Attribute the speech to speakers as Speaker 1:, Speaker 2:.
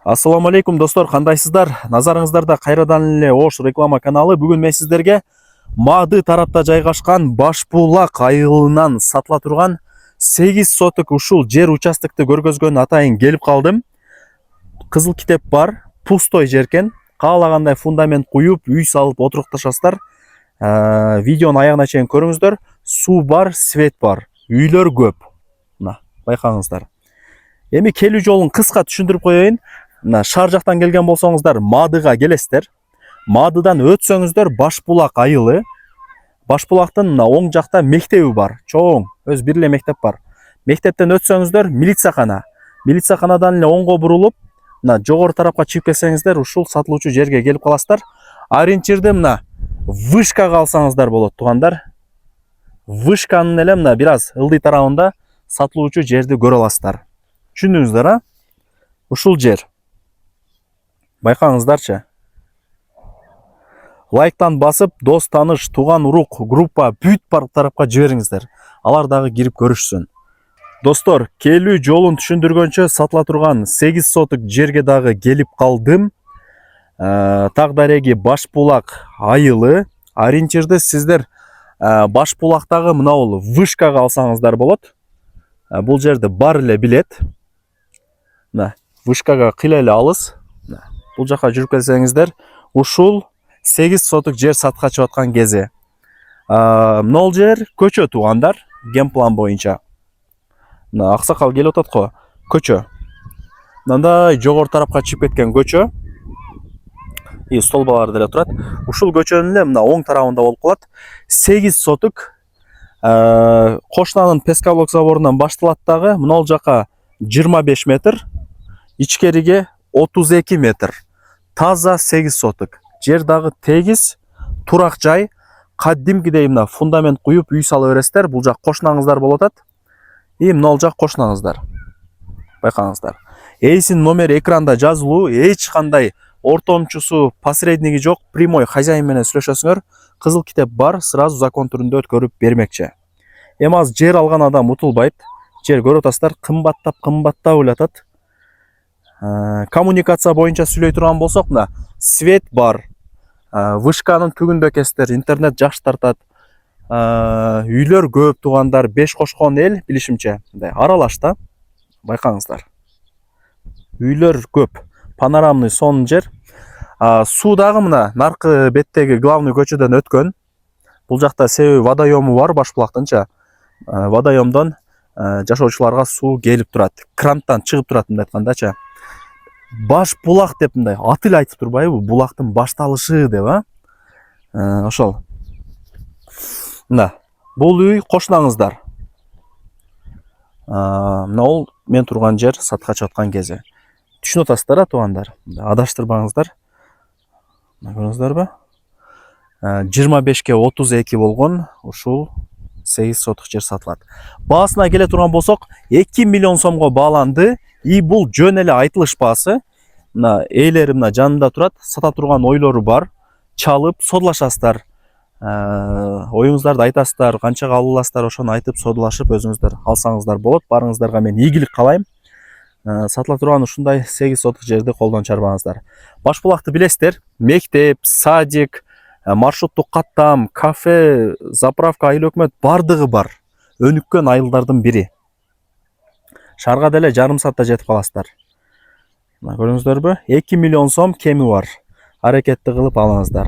Speaker 1: Ассаламу алейкум достор, кандайсыздар? Назарыңыздарда кайрадан эле Ош реклама каналы. Бүгүн мен сиздерге Мады тарапта жайгашкан Башбулак айылынан сатыла турган 8 соток ушул жер участокты көргөзгөн атайын келип калдым. Кызыл китеп бар, пустой жер экен. Каалагандай фундамент куюп, үй салып отурукташасыздар. Видеонун аягына чейин көрүңүздөр. Суу бар, свет бар. Үйлөр көп. Мына, байкаңыздар. Эми келүү жолун кыска түшүндүрүп коеюн. Шаар жактан келген болсоңуздар, Мадыга келесиздер. Мадыдан өтсөңүздөр Башбулак айылы. Башбулактын оң жакта мектеби бар. Чоң, өз бир эле мектеп бар. Мектептен өтсөңүздөр милицияхана. Милицияханадан эле оңго бурулуп, жогору тарапка чыгып келсеңиздер, ушул сатылуучу жерге келип каласыздар. Ориентирди вышкага алсаңыздар болот, туугандар. Вышканын эле бир аз ылдый тарабында сатылуучу жерди көрө аласыздар. Түшүндүңүздөр, а? Ушул жер. Байкаңыздарчы. Лайктан басып, дос, таныш, туган, урук, группа бүт бар тарапка жибериңиздер. Алар дагы кирип көрүшсүн. Достор, келүү жолун түшүндүргөнчө сатыла турган 8 соток жерге дагы келип калдым. Тагдареги Башбулак айылы. Ориентирди сиздер Башбулактагы мынабул вышкага алсаңыздар болот. Бул жерди бар эле билет. Вышкага кыйла эле алыс. Бул жака жүрүп келсеңиздер, ушул 8 соток жер сатка чыгып аткан кези. Мынол жер көчө, туугандар, генплан боюнча. Аксакал келип атат го, көчө. Мындай жогору тарапка чыгып кеткен көчө. Столбалар деле турат. Ушул көчөнүн эле мына оң тарабында болуп калат. 8 соток. Кошнанын пескалок заборунан башталат дагы, мынол жака 25 метр, ичкериге 32 метр. Таза 8 соток. Жер дагы тегиз, турак жай, кадимкидей фундамент куюп үй сала бересиздер. Бул жак кошнаңыздар болуп атат. Мынол жак кошнаңыздар. Байкаңыздар. Эйсин номери экранда жазылуу, эч кандай ортомчусу, посредниги жок, прямой хозяин менен сүйлөшөсүңөр. Кызыл китеп бар, сразу закон түрүндө өткөрүп бермекчи. Эми аз жер алган адам утулбайт. Жер көрүп атасыздар, кымбаттап элатат. Коммуникация боюнча сүйлөй турган болсок, свет бар. Вышканын түгүндө экенсиздер, интернет жакшы тартат. Үйлөр көп, туугандар, 5 кошкон эл, билишимче, аралаш да. Байкаңыздар. Үйлөр көп. Панорамный сон жер. Суу дагы наркы беттеги главный көчөдөн өткөн. Бул жакта себеби водоему бар Башбулактынча. Водоемдон жашоочуларга суу келип турат. Кранттан чыгып турат, мындай айткандачы. Башбулак деп аты эле айтып турбайбы? Булактын башталышы деп, ошол. Бул үй кошнаңыздар. Мына ол мен турган жер сатка чыгып аткан кези. Түшүнүп атасыздар, туугандар. Адаштырбаңыздар. Көрүңүздөрбү? 25ке 32 болгон ушул 8 соток жер сатылат. Баасына келе турган болсок, 2 миллион сомго бааланды. Бул жөн эле айтылыш баасы. Ээлери жанында турат, сата турган ойлору бар. Чалып содулашасыздар. Оюңуздарды айтасыздар, канчага ала аласыздар, ошону айтып содулашып өзүңүздөр алсаңыздар болот. Барыңыздарга мен ийгилик каалайм. Сатыла турган ушундай 8 соток жерди колдон чарбаңыздар. Башбулакты билесиздер, мектеп, садик, маршруттук каттам, кафе, заправка, айыл өкмөт бардыгы бар. Өнүккөн айылдардын бири. Шаарга деле жарым саатта жетип каласыздар. Көрүңүздөрбү? 2 миллион сом кеми бар. Аракетти кылып алыңыздар.